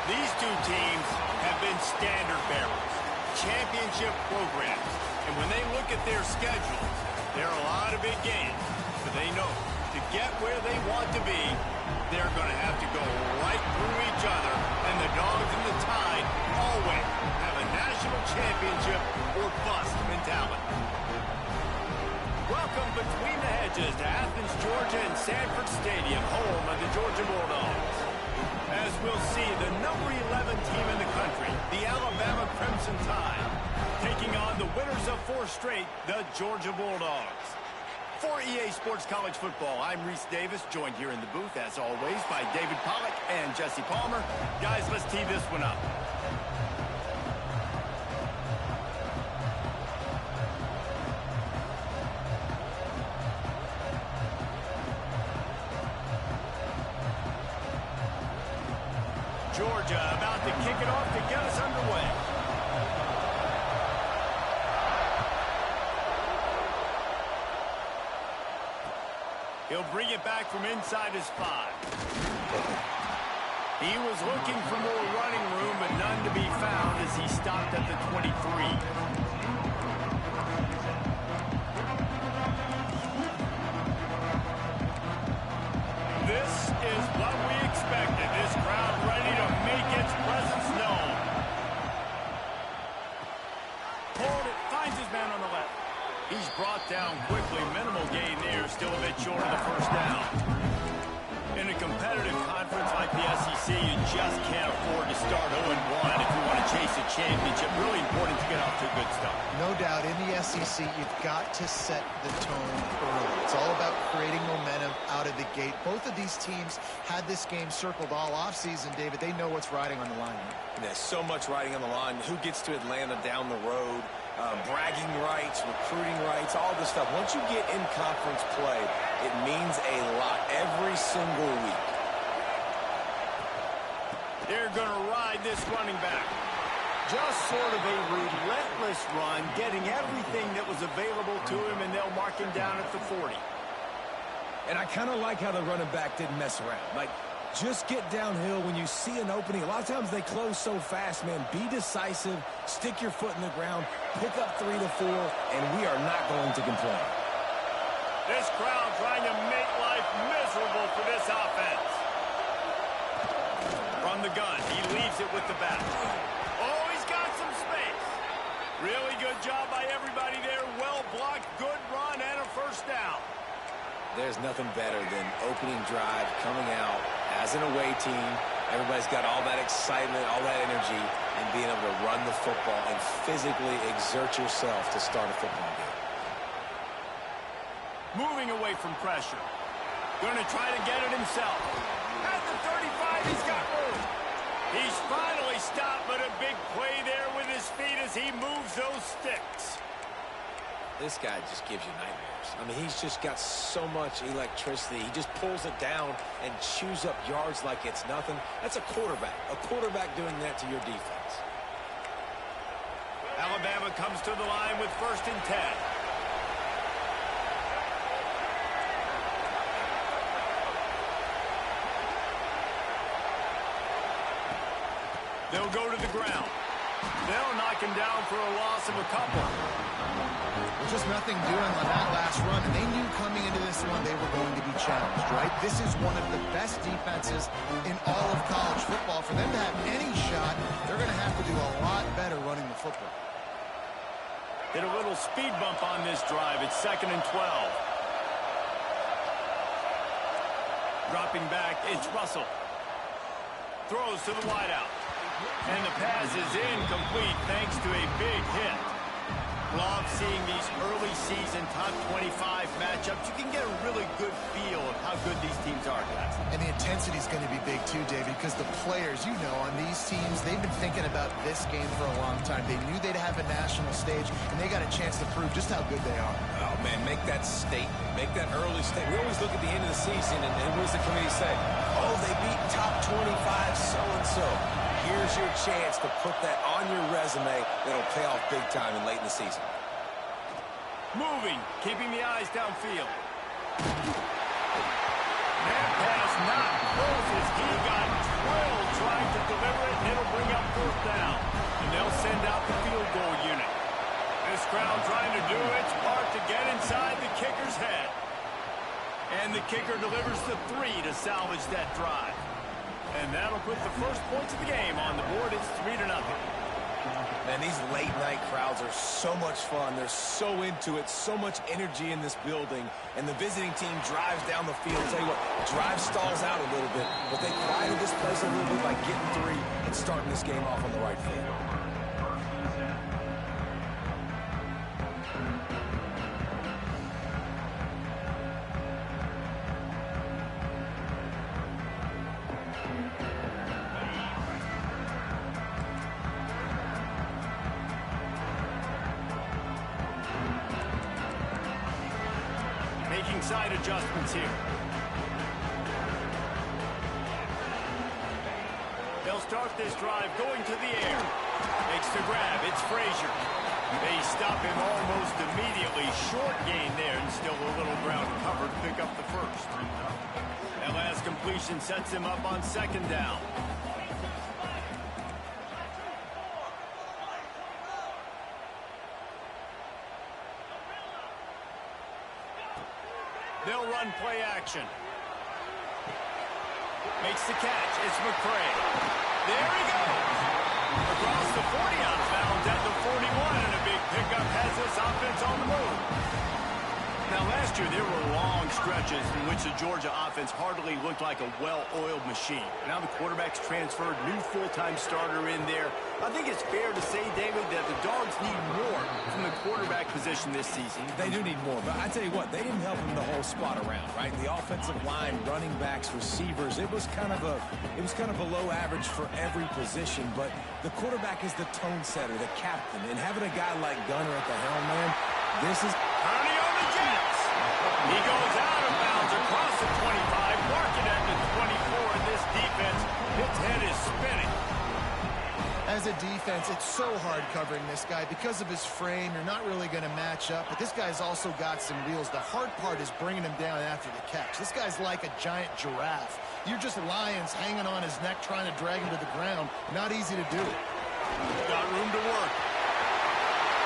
These two teams have been standard bearers, championship programs. And when they look at their schedules, there are a lot of big games. But they know to get where they want to be, they're going to have to go right through each other. And the Dogs and the Tide always have a national championship or bust mentality. Welcome between the hedges to Athens, Georgia and Sanford Stadium, home of the Georgia Bulldogs. As we'll see, the number 11 team in the country, the Alabama Crimson Tide, taking on the winners of 4 straight, the Georgia Bulldogs. For EA Sports College Football, I'm Reese Davis, joined here in the booth, as always, by David Pollack and Jesse Palmer. Guys, let's tee this one up. Georgia about to kick it off to get us underway. He'll bring it back from inside his 5. He was looking for more running room, but none to be found as he stopped at the 23. This is what we expected. This crowd ready to make its presence known. Hold it, finds his man on the left. He's brought down quickly. Minimal gain there, still a bit short of the first down. In a competitive conference like the SEC, you just can't afford to start 0-1 if you want to chase a championship. Really important to get off to a good start. No doubt, in the SEC, you've got to set the tone early. It's all about creating momentum out of the gate. Both of these teams had this game circled all offseason, David. They know what's riding on the line here. There's so much riding on the line. Who gets to Atlanta down the road? Bragging rights, recruiting rights, all this stuff. Once you get in conference play, it means a lot every single week. They're going to ride this running back. Just sort of a relentless run, getting everything that was available to him, and they'll mark him down at the 40. And I kind of like how the running back didn't mess around. Like, just get downhill when you see an opening. A lot of times they close so fast, man. Be decisive, stick your foot in the ground, pick up 3 to 4, and we are not going to complain. This crowd trying to make life miserable for this offense. From the gun, he leaves it with the back. Oh, he's got some space. Really good job by everybody there. Well blocked, good run, and a first down. There's nothing better than opening drive, coming out as an away team. Everybody's got all that excitement, all that energy, and being able to run the football and physically exert yourself to start a football game. Moving away from pressure. Going to try to get it himself. At the 35, he's got room. He's finally stopped, but a big play there with his feet as he moves those sticks. This guy just gives you nightmares. I mean, he's just got so much electricity. He just pulls it down and chews up yards like it's nothing. That's a quarterback. A quarterback doing that to your defense. Alabama comes to the line with 1st and 10. They'll go to the ground. They'll knock him down for a loss of a couple. There's just nothing doing on that last run, and they knew coming into this one they were going to be challenged, right? This is one of the best defenses in all of college football. For them to have any shot, they're going to have to do a lot better running the football. Hit a little speed bump on this drive. It's 2nd and 12. Dropping back, it's Russell. Throws to the wideout. And the pass is incomplete thanks to a big hit. Love seeing these early season top 25 matchups. You can get a really good feel of how good these teams are, guys. And the intensity is going to be big too, David, because the players, you know, on these teams, they've been thinking about this game for a long time. They knew they'd have a national stage, and they got a chance to prove just how good they are. Oh, man, make that statement. Make that early statement. We always look at the end of the season, and what does the committee say? Oh, they beat top 25 so-and-so. Here's your chance to put that on your resume that'll pay off big time and late in the season. Moving, keeping the eyes downfield. That pass not close as he got drilled trying to deliver it, and it'll bring up fourth down. And they'll send out the field goal unit. This crowd trying to do its part to get inside the kicker's head. And the kicker delivers the 3 to salvage that drive. And that'll put the first points of the game on the board. It's 3-0. Man, these late-night crowds are so much fun. They're so into it, so much energy in this building. And the visiting team drives down the field. Tell you what, drive stalls out a little bit, but they quieted this place a little bit by getting 3 and starting this game off on the right foot. Making side adjustments here. They'll start this drive going to the air. Makes the grab. It's Frazier. They stop him almost immediately. Short gain there and still a little ground cover to pick up the first. That last completion sets him up on second down. They'll run play action. Makes the catch. It's McCray. There he goes. Across the 40 out of bounds at the 41, and a big pickup has this offense on the move. Now, last year, there were long stretches in which the Georgia offense hardly looked like a well-oiled machine. Now the quarterback's transferred, new full-time starter in there. I think it's fair to say, David, that the Dogs need more from the quarterback position this season. They do need more, but I tell you what, they didn't help him the whole spot around, right? The offensive line, running backs, receivers, it was kind of a low average for every position, but the quarterback is the tone setter, the captain, and having a guy like Gunner at the helm, man, this is... Ernie on the Jets. He goes out of bounds across the 25, marking at the 24, and this defense, its head is spinning. As a defense, it's so hard covering this guy. Because of his frame, you're not really going to match up, but this guy's also got some wheels. The hard part is bringing him down after the catch. This guy's like a giant giraffe. You're just lions hanging on his neck trying to drag him to the ground. Not easy to do. Got room to work.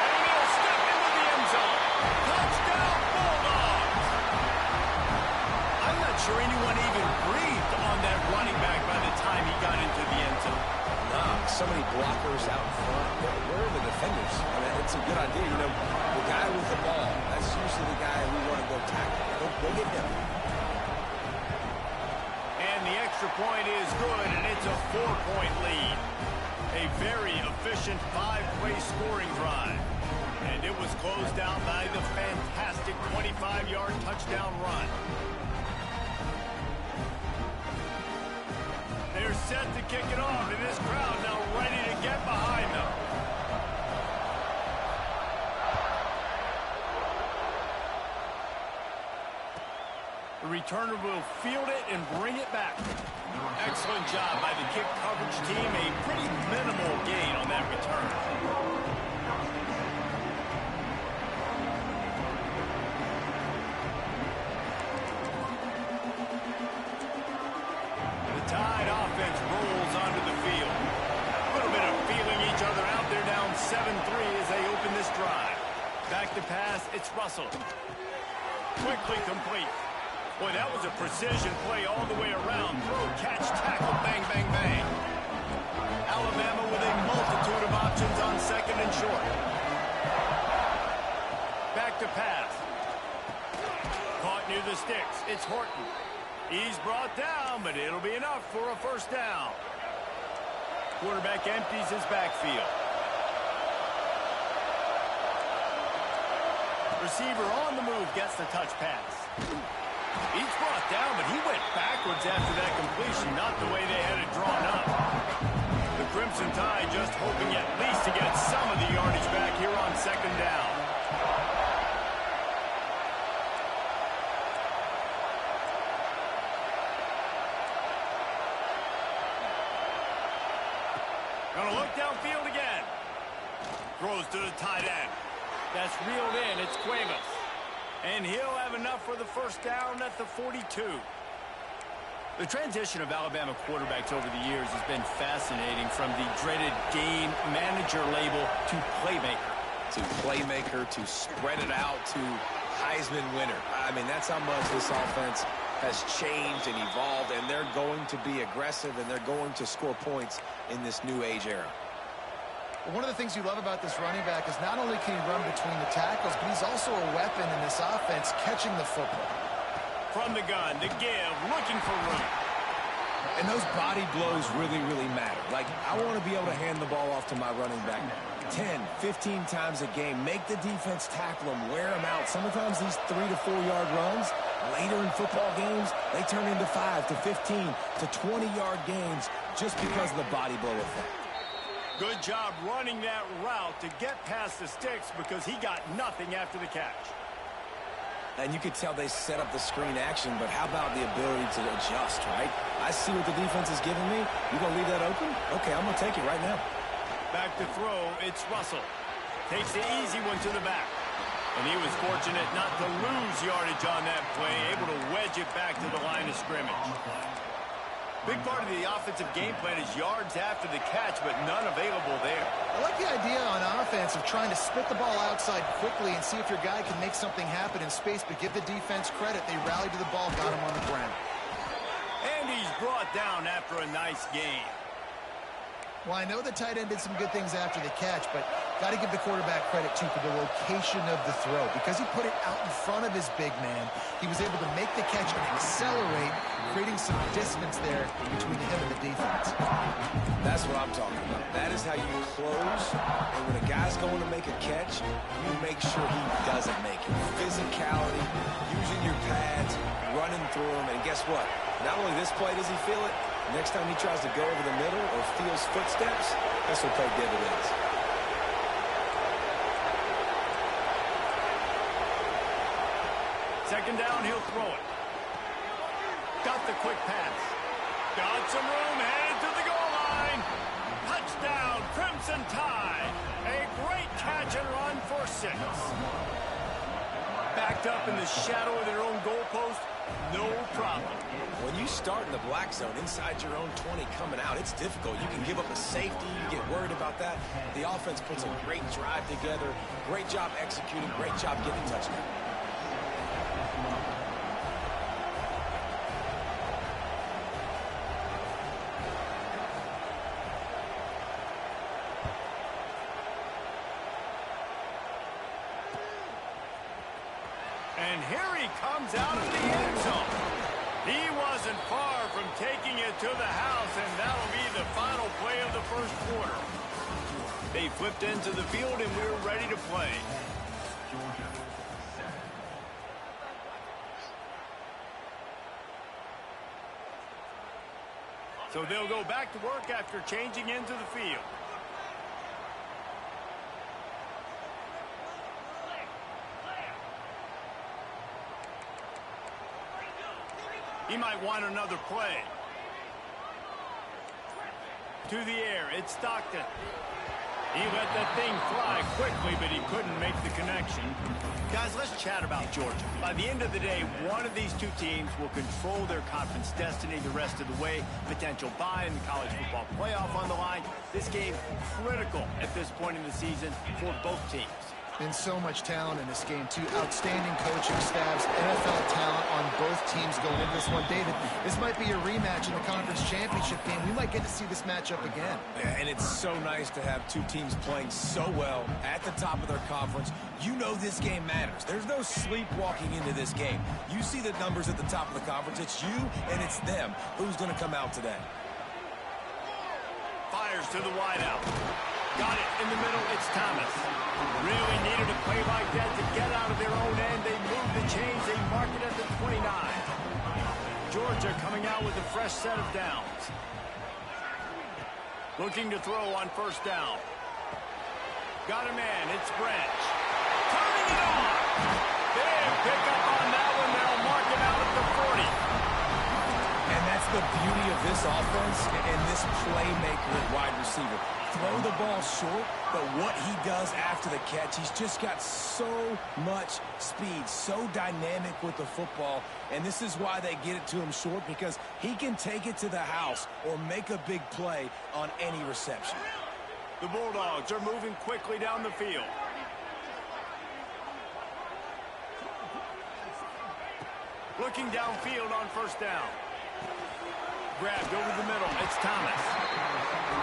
And he'll step into the end zone. Touchdown, Bulldogs! I'm not sure anyone even breathed on that running back by the time he got into the end zone. So many blockers out in front. Where are the defenders? I mean, it's a good idea. You know, the guy with the ball, that's usually the guy we want to go tackle. Go get him. And the extra point is good, and it's a 4-point lead. A very efficient 5-play scoring drive. And it was closed out by the fantastic 25-yard touchdown run. They're set to kick it off, and this crowd now ready to get behind them. The returner will field it and bring it back. Excellent job by the kick coverage team. A pretty minimal gain on that return. Tide offense rolls onto the field. A little bit of feeling each other out. They're down 7-3 as they open this drive. Back to pass, it's Russell. Quickly complete. Boy, that was a precision play all the way around. Throw, catch, tackle, bang, bang, bang. Alabama with a multitude of options on second and short. Back to pass. Caught near the sticks. It's Horton. He's brought down, but it'll be enough for a first down. Quarterback empties his backfield. Receiver on the move gets the touch pass. He's brought down, but he went backwards after that completion, not the way they had it drawn up. The Crimson Tide just hoping at least to get some of the yardage back here on second down. Gonna look downfield again. Throws to the tight end. That's reeled in. It's Cuevas. And he'll have enough for the first down at the 42. The transition of Alabama quarterbacks over the years has been fascinating, from the dreaded game manager label to playmaker. To playmaker, to spread it out, to Heisman winner. I mean, that's how much this offense has changed and evolved, and they're going to be aggressive, and they're going to score points in this new age era. One of the things you love about this running back is not only can he run between the tackles, but he's also a weapon in this offense catching the football. From the gun, the give, looking for room. And those body blows really, really matter. Like, I want to be able to hand the ball off to my running back 10, 15 times a game. Make the defense tackle them, wear them out. Sometimes these 3 to 4 yard runs, later in football games, they turn into 5 to 15 to 20 yard gains just because of the body blow effect. Good job running that route to get past the sticks, because he got nothing after the catch. And you could tell they set up the screen action, but how about the ability to adjust, right? I see what the defense is giving me. You going to leave that open? Okay, I'm going to take it right now. Back to throw, it's Russell. Takes the easy one to the back. And he was fortunate not to lose yardage on that play, able to wedge it back to the line of scrimmage. Big part of the offensive game plan is yards after the catch, but none available there. I like the idea on offense of trying to spit the ball outside quickly and see if your guy can make something happen in space, but give the defense credit. They rallied to the ball, got him on the ground. And he's brought down after a nice game. Well, I know the tight end did some good things after the catch, but got to give the quarterback credit, too, for the location of the throw. Because he put it out in front of his big man, he was able to make the catch and accelerate, creating some distance there between him and the defense. That's what I'm talking about. That is how you close. And when a guy's going to make a catch, you make sure he doesn't make it. Physicality, using your pads, running through him. And guess what? Not only this play does he feel it, next time he tries to go over the middle or feels footsteps, this will pay dividends. Second down, he'll throw it. Got the quick pass. Got some room, headed to the goal line. Touchdown, Crimson Tide. A great catch and run for 6. Backed up in the shadow of their own goalpost, no problem. When you start in the black zone inside your own 20 coming out, it's difficult. You can give up a safety. You get worried about that. The offense puts a great drive together. Great job executing. Great job getting touchdown. And here he comes out of the end zone. He wasn't far from taking it to the house, and that'll be the final play of the first quarter. They flipped into the field, and we're ready to play. So they'll go back to work after changing into the field. He might want another play. To the air, it's Stockton. He let that thing fly quickly, but he couldn't make the connection. Guys, let's chat about Georgia. By the end of the day, one of these two teams will control their conference destiny the rest of the way. Potential bye in the college football playoff on the line. This game critical at this point in the season for both teams. And so much talent in this game, too. Outstanding coaching staffs, NFL talent on both teams going into this one. David, this might be a rematch in the conference championship game. We might get to see this matchup again. Yeah, and it's so nice to have two teams playing so well at the top of their conference. You know this game matters. There's no sleepwalking into this game. You see the numbers at the top of the conference. It's you and it's them. Who's going to come out today? Fires to the wideout. Got it in the middle. It's Thomas. Really needed a play like that to get out of their own end. They move the chains. They mark it at the 29. Georgia coming out with a fresh set of downs. Looking to throw on first down. Got a man. It's Branch. Turning it on. Big pickup on that one. They'll mark it out at the 40. And that's the beauty of this offense and this playmaker at wide receiver. throw the ball short, but what he does after the catch, he's just got so much speed, so dynamic with the football, and this is why they get it to him short, because he can take it to the house or make a big play on any reception. The Bulldogs are moving quickly down the field. Looking downfield on first down. Grabbed over the middle. It's Thomas.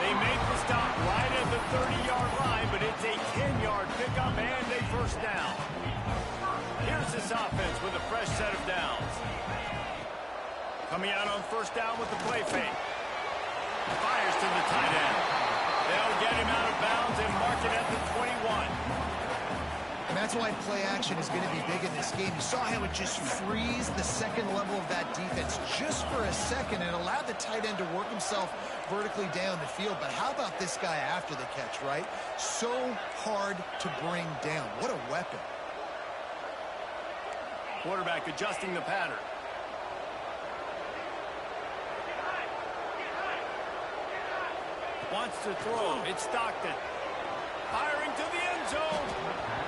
They make the stop right at the 30-yard line, but it's a 10-yard pickup and a first down. Here's this offense with a fresh set of downs. Coming out on first down with the play fake. Fires to the tight end. They'll get him out of bounds and mark it at the 21. And that's why play action is going to be big in this game. You saw how it just frees the second level of that defense just for a second and allowed the tight end to work himself vertically down the field. But how about this guy after the catch, right? So hard to bring down. What a weapon. Quarterback adjusting the pattern. Wants to throw. It's Stockton. Firing to the end zone.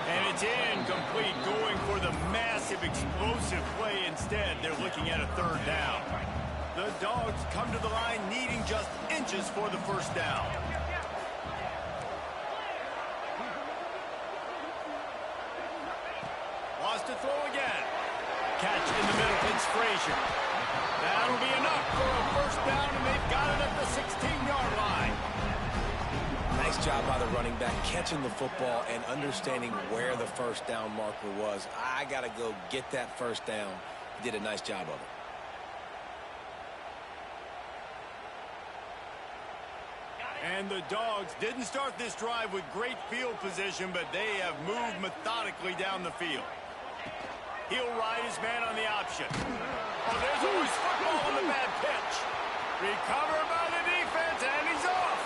And it's incomplete, going for the massive explosive play instead. They're looking at a third down. The Dogs come to the line needing just inches for the first down. Wants to throw again. Catch in the middle. It's Frazier. That'll be enough for a first down, and they've got it at the 16-yard line. Nice job by the running back, catching the football and understanding where the first down marker was. I got to go get that first down. He did a nice job of it. And the Dogs didn't start this drive with great field position, but they have moved methodically down the field. He'll ride his man on the option. Oh, there's always football on the bad pitch. Recovered by the defense, and he's off.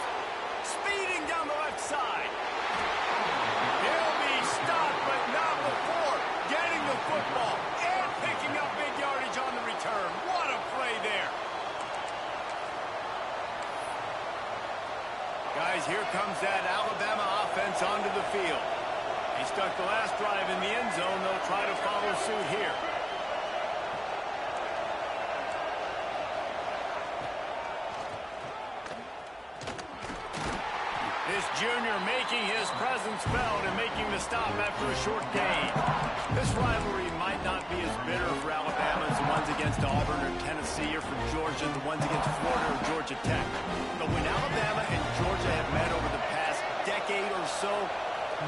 Speeding down the left side. He'll be stopped, but not before getting the football and picking up big yardage on the return. What a play there. Guys, here comes that Alabama offense onto the field. They stuck the last drive in the end zone. They'll try to follow suit here. This junior making his presence felt and making the stop after a short gain. This rivalry might not be as bitter for Alabama as the ones against Auburn or Tennessee or for Georgia, the ones against Florida or Georgia Tech. But when Alabama and Georgia have met over the past decade or so,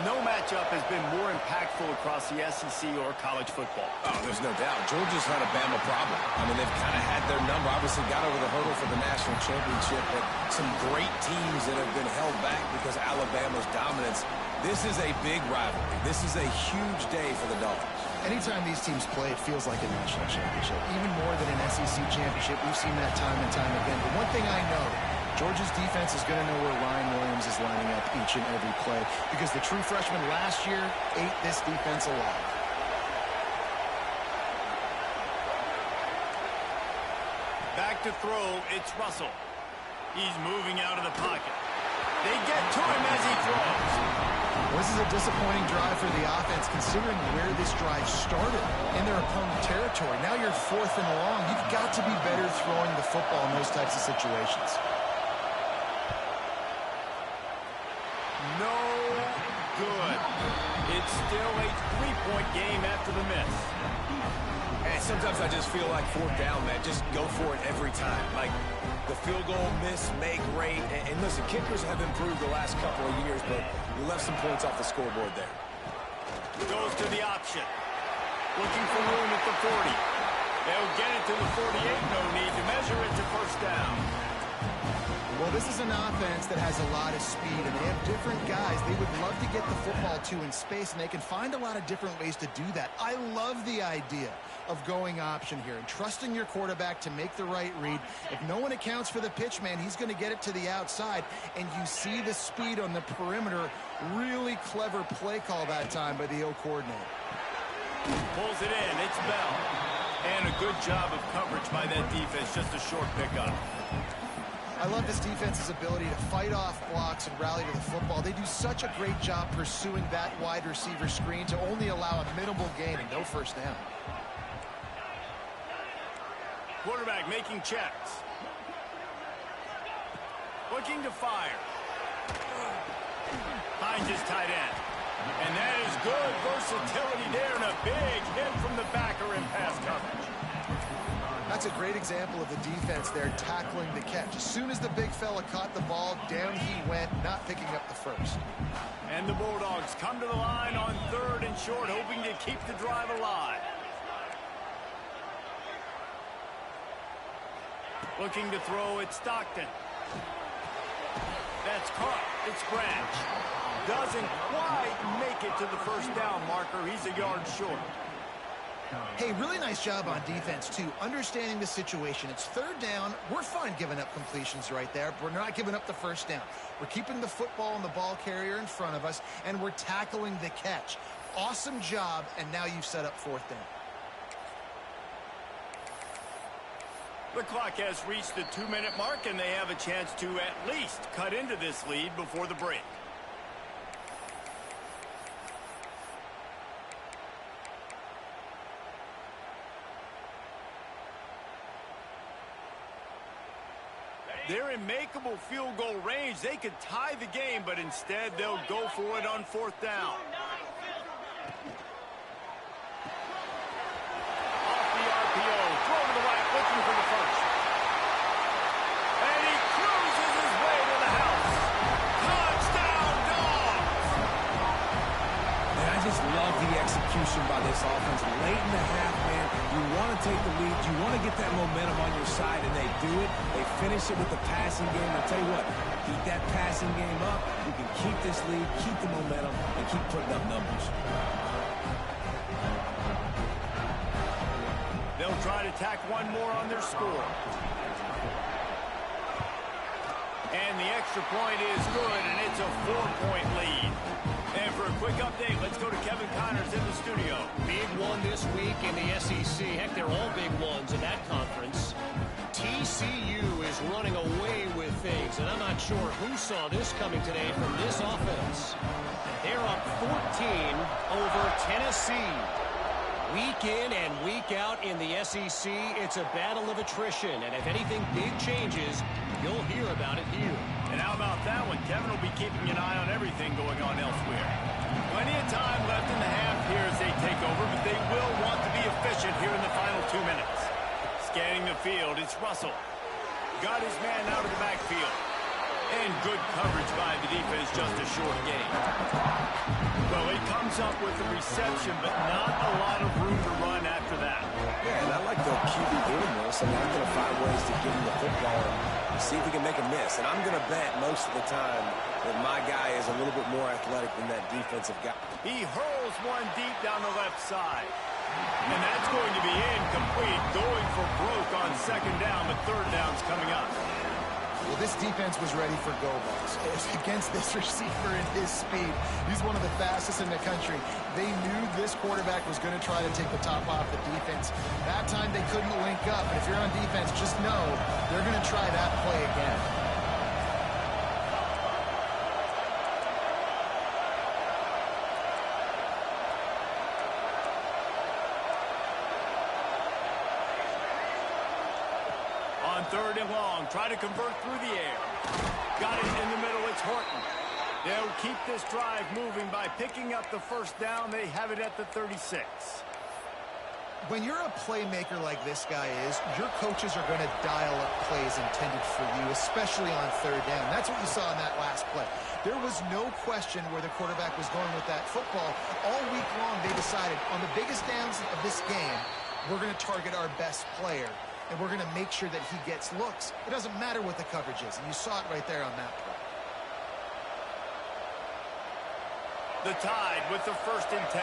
no matchup has been more impactful across the SEC or college football. Oh, there's no doubt. Georgia's had a Bama problem. I mean, they've kind of had their number. Obviously got over the hurdle for the national championship, but some great teams that have been held back because of Alabama's dominance. This is a big rivalry. This is a huge day for the Dogs. Anytime these teams play, it feels like a national championship. Even more than an SEC championship. We've seen that time and time again. But one thing I know, Georgia's defense is going to know where Ryan Williams is lining up each and every play because the true freshman last year ate this defense alive. Back to throw, it's Russell. He's moving out of the pocket. They get to him as he throws. This is a disappointing drive for the offense considering where this drive started in their opponent territory. Now you're 4th and long. You've got to be better throwing the football in those types of situations. No good. It's still a 3-point game after the miss. And sometimes I just feel like 4th down, man. Just go for it every time. Like the field goal miss, make rate. And listen, kickers have improved the last couple of years, but you left some points off the scoreboard there. Goes to the option. Looking for room at the 40. They'll get it to the 48. No need to measure it to first down. Well, this is an offense that has a lot of speed, and they have different guys they would love to get the football to in space, and they can find a lot of different ways to do that. I love the idea of going option here and trusting your quarterback to make the right read. If no one accounts for the pitch, man, he's going to get it to the outside, and you see the speed on the perimeter. Really clever play call that time by the O coordinator. Pulls it in. It's Bell. And a good job of coverage by that defense. Just a short pickup. I love this defense's ability to fight off blocks and rally to the football. They do such a great job pursuing that wide receiver screen to only allow a minimal gain and no first down. Quarterback making checks. Looking to fire. Finds his tight end. And that is good versatility there, and a big hit from the backer in pass coverage. That's a great example of the defense there tackling the catch. As soon as the big fella caught the ball, down he went, not picking up the first. And the Bulldogs come to the line on 3rd and short, hoping to keep the drive alive. Looking to throw it, Stockton. That's caught. It's Branch. Doesn't quite make it to the first down marker. He's a yard short. Hey, really nice job on defense, too. Understanding the situation. It's 3rd down. We're fine giving up completions right there. But we're not giving up the first down. We're keeping the football and the ball carrier in front of us, and we're tackling the catch. Awesome job, and now you've set up 4th down. The clock has reached the 2-minute mark, and they have a chance to at least cut into this lead before the break. They're in makeable field goal range. They could tie the game, but instead they'll go for it on 4th down. Off the RPO, throw to the right, looking for the first. And he cruises his way to the house. Touchdown, Dogs! And I just love the execution by this offense. Late in the half, man, you want to take the lead. You want to get that momentum on your side, and they do it. They finish it with the passing game. I'll tell you what, keep that passing game up. You can keep this lead, keep the momentum, and keep putting up numbers. They'll try to tack one more on their score. And the extra point is good, and it's a 4-point lead. And for a quick update, let's go to Kevin Connors in the studio. Big one this week in the SEC. Heck, they're all big ones in that conference. TCU is running away with things, and I'm not sure who saw this coming today from this offense. They're up 14 over Tennessee. Week in and week out in the SEC, it's a battle of attrition, and if anything big changes, you'll hear about it here. And how about that one? Kevin will be keeping an eye on everything going on elsewhere. Plenty of time left in the half here as they take over, but they will want to be efficient here in the final 2 minutes. Scanning the field, it's Russell. Got his man out of the backfield. And good coverage by the defense, just a short gain. Well, he comes up with the reception, but not a lot of room to run after that. Yeah, and I like the QB doing this. I mean, I'm going to find ways to give him the football and see if we can make a miss. And I'm going to bet most of the time that my guy is a little bit more athletic than that defensive guy. He hurls one deep down the left side. And that's going to be incomplete. Going for broke on 2nd down, but 3rd down's coming up. Well, this defense was ready for go balls. Against this receiver and his speed. He's one of the fastest in the country. They knew this quarterback was going to try to take the top off the defense. That time they couldn't link up. But if you're on defense, just know they're going to try that play again. On 3rd and long, try to convert through the air. Got it in the middle, it's Horton. They'll keep this drive moving by picking up the first down. They have it at the 36. When you're a playmaker like this guy is, your coaches are going to dial up plays intended for you, especially on 3rd down. That's what you saw in that last play. There was no question where the quarterback was going with that football. All week long, they decided on the biggest downs of this game, we're going to target our best player. And we're going to make sure that he gets looks. It doesn't matter what the coverage is. And you saw it right there on that play. The Tide with the 1st and 10.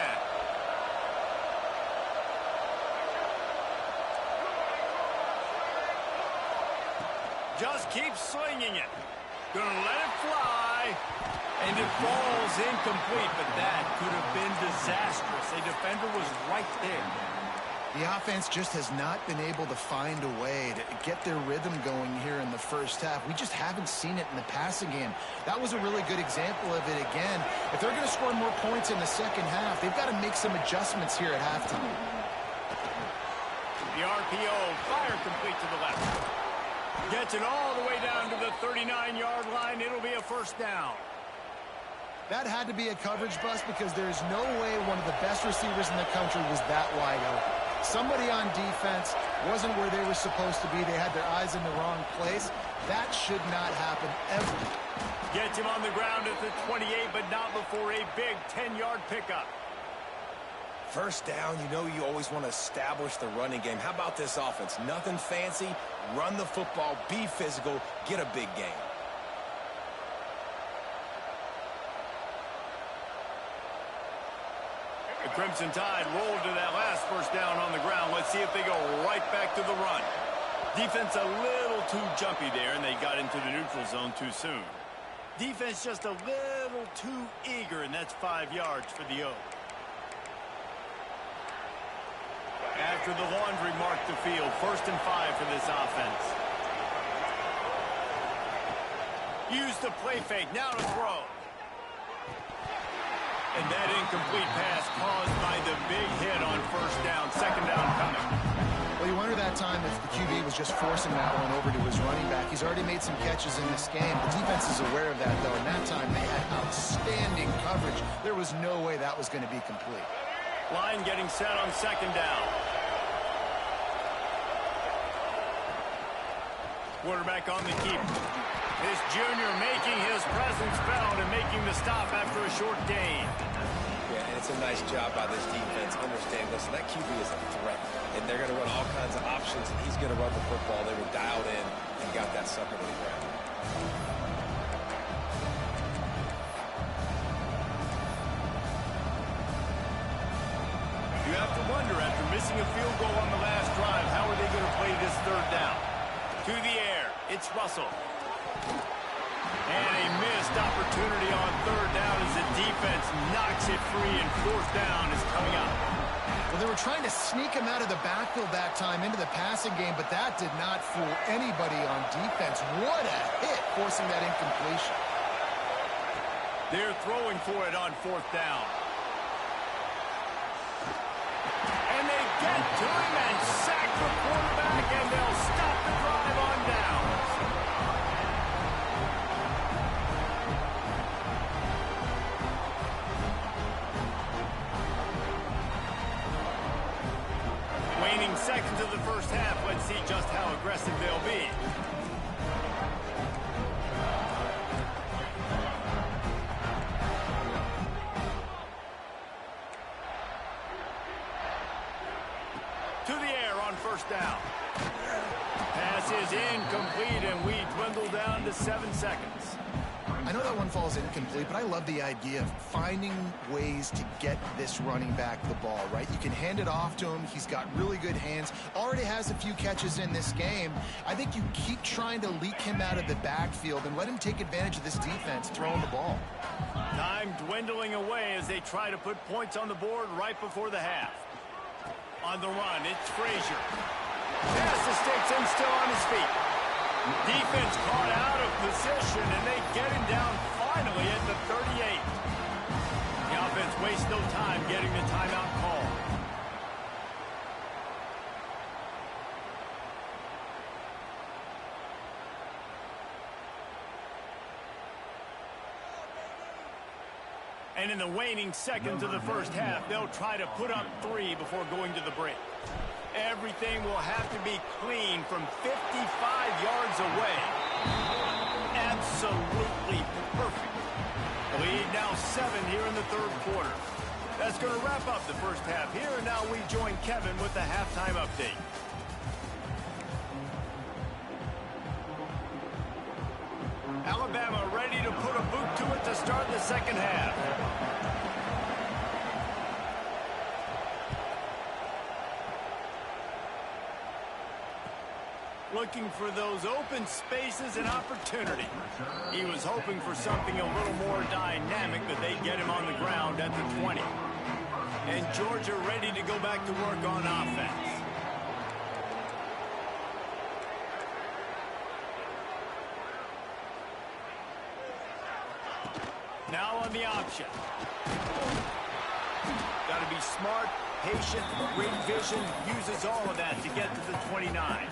Just keep slinging it. Gonna let it fly. And it falls incomplete, but that could have been disastrous. A defender was right there. The offense just has not been able to find a way to get their rhythm going here in the first half. We just haven't seen it in the passing game. That was a really good example of it again. If they're going to score more points in the second half, they've got to make some adjustments here at halftime. The RPO, fire complete to the left. Gets it all the way down to the 39-yard line. It'll be a first down. That had to be a coverage bust because there is no way one of the best receivers in the country was that wide open. Somebody on defense wasn't where they were supposed to be. They had their eyes in the wrong place. That should not happen ever. Gets him on the ground at the 28, but not before a big 10-yard pickup. First down, you know you always want to establish the running game. How about this offense? Nothing fancy. Run the football, be physical, get a big gain. The Crimson Tide rolled to that last first down on the ground. Let's see if they go right back to the run. Defense a little too jumpy there, and they got into the neutral zone too soon. Defense just a little too eager, and that's 5 yards for the O. After the laundry marked the field, 1st and 5 for this offense. Use the play fake, now to throw. And that incomplete pass caused by the big hit on first down. Second down coming. Well, you wonder that time if the QB was just forcing that one over to his running back. He's already made some catches in this game. The defense is aware of that, though. And that time they had outstanding coverage. There was no way that was going to be complete. Line getting set on second down. Quarterback on the keep. This junior making his presence felt and making the stop after a short gain. Yeah, and it's a nice job by this defense. Understand, listen, that QB is a threat, and they're going to run all kinds of options, and he's going to run the football. They were dialed in and got that sucker to the ground. You have to wonder, after missing a field goal on the last drive, how are they going to play this third down? To the air, it's Russell. And a missed opportunity on third down as the defense knocks it free, and fourth down is coming up. Well, they were trying to sneak him out of the backfield that time into the passing game, but that did not fool anybody on defense. What a hit, forcing that incompletion. They're throwing for it on fourth down. And they get to him and sack the quarterback, and they'll stop the drive on down. Waning seconds of the first half. Let's see just how aggressive they'll be. To the air on first down. Pass is incomplete, and we dwindle down to 7 seconds. I know that one falls incomplete, but I love the idea of finding ways to get this running back the ball, right? You can hand it off to him. He's got really good hands. Already has a few catches in this game. I think you keep trying to leak him out of the backfield and let him take advantage of this defense throwing the ball. Time dwindling away as they try to put points on the board right before the half. On the run, it's Frazier. Pass escapes him, still on his feet. Defense caught out of position, and they get him down finally at the 38. The offense wastes no time getting the timeout call. And in the waning seconds of the first half, they'll try to put up 3 before going to the break. Everything will have to be clean from 55 yards away. Absolutely perfect. The lead now 7 here in the third quarter. That's going to wrap up the first half here, and now we join Kevin with the halftime update. Alabama ready to put a boot to it to start the second half. Looking for those open spaces and opportunity. He was hoping for something a little more dynamic, but they get him on the ground at the 20. And Georgia ready to go back to work on offense. Now on the option. Got to be smart, patient, great vision, uses all of that to get to the 29.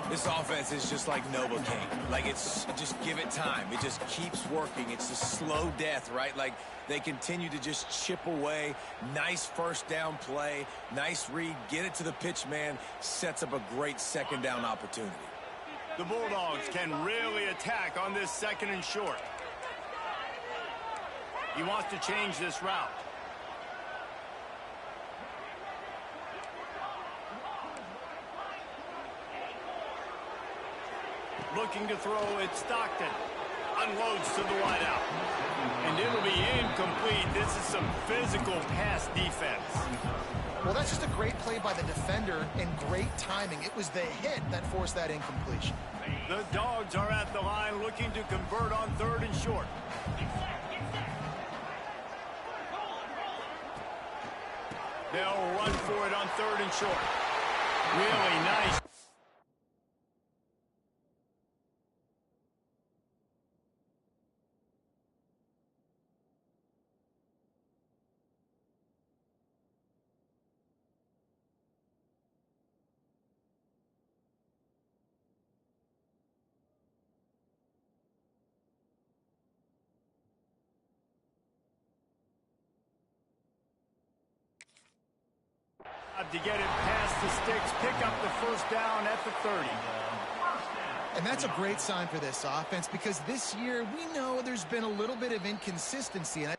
This offense is just like Novocaine. Like, it's just give it time. It just keeps working. It's a slow death, right? Like, they continue to just chip away. Nice first down play. Nice read. Get it to the pitch man. Sets up a great second down opportunity. The Bulldogs can really attack on this 2nd and short. He wants to change this route. Looking to throw, it's Stockton. Unloads to the wideout. And it'll be incomplete. This is some physical pass defense. Well, that's just a great play by the defender and great timing. It was the hit that forced that incompletion. The Dogs are at the line looking to convert on 3rd and short. They'll run for it on 3rd and short. Really nice. To get it past the sticks, pick up the 1st down at the 30. And that's a great sign for this offense because this year we know there's been a little bit of inconsistency. And